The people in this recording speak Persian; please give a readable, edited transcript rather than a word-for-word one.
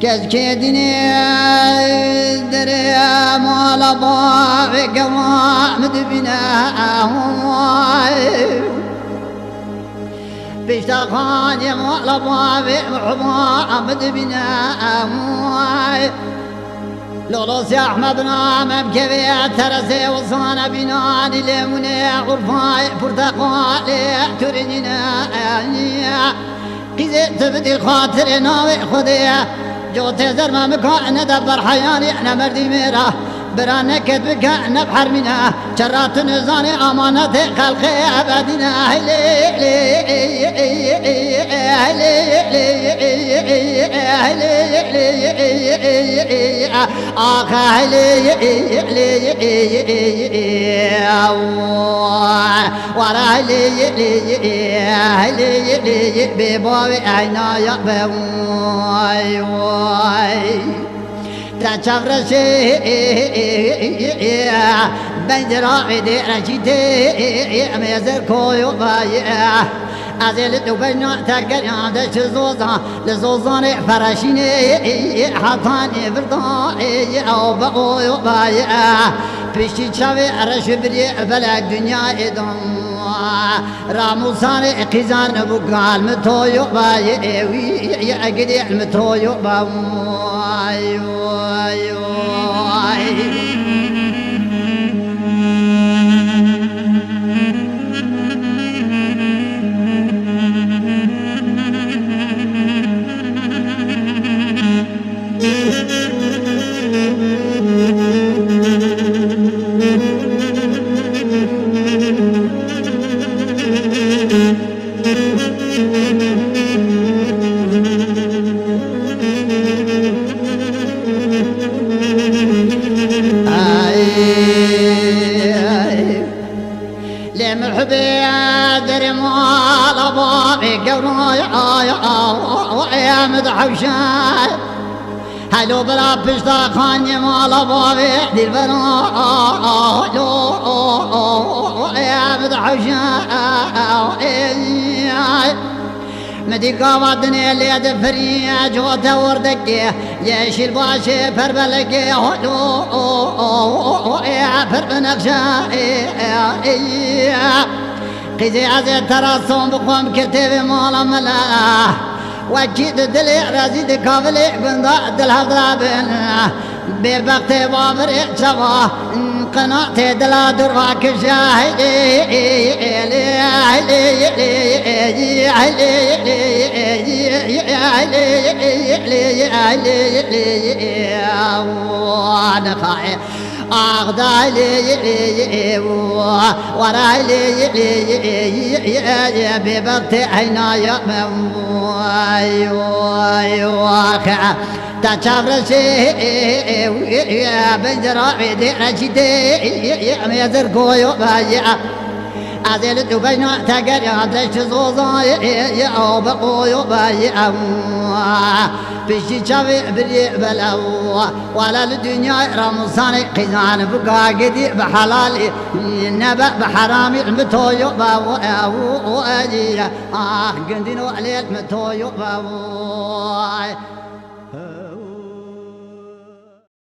كز كدني دري مال باب قوامد بناهم بيشتاقان يا مال باب قوامد بناهم لولوس يا أحمد نام بكبير ترسي وصانا بناني لمني عرفاي برتقالي ترنينا قيزي تبدي خاطر ناوي خذي جو تزر ما مكان ندبر حياني أنا مردي ميرا برانا كتبك نبحر منها شرات نزاني أمانة خلقي أبدنا ورا لي ببوي عينا يقبوي تشافرشي بندرا دي رشيدي ميزر كويو باي أزل دوبنا تكر عندش زوزا لزوزاني فراشيني حطاني برداني أو بقويو باي بيشي تشافي رشبري بلا دنيا إدم راموساني قيزان بقال متويو باي يا قدي متويو باي لمحبي أدري مال أبوي قبل يا مدحوشاي هلو بلا بشتا خاني مال أبوي دي البناء يا مدحوشاي مدي قوادني اللي دفري جوتا وردك يا شيل باشي فربلك يا فربنقشا قيزي عزي تراسون بقوم كتب مولا ملا وجيد دلي رزيد كابلي بنضاء دلها بالبقت بابري شفا قناعت دلا دراك شاهدي أغدى لي ورا لي ببقت عناية واقع تشافرشي بنجرا عيدي رشيدي ميزر كويو بايع أزيل دبينا تقر يادش زوزاي أو بقويو بايع بيشي شافي بري بلاو ولا الدنيا رمضان قيزان بقا قدي بحلالي نبأ بحرامي المتويو باو قندينو عليه المتويو باو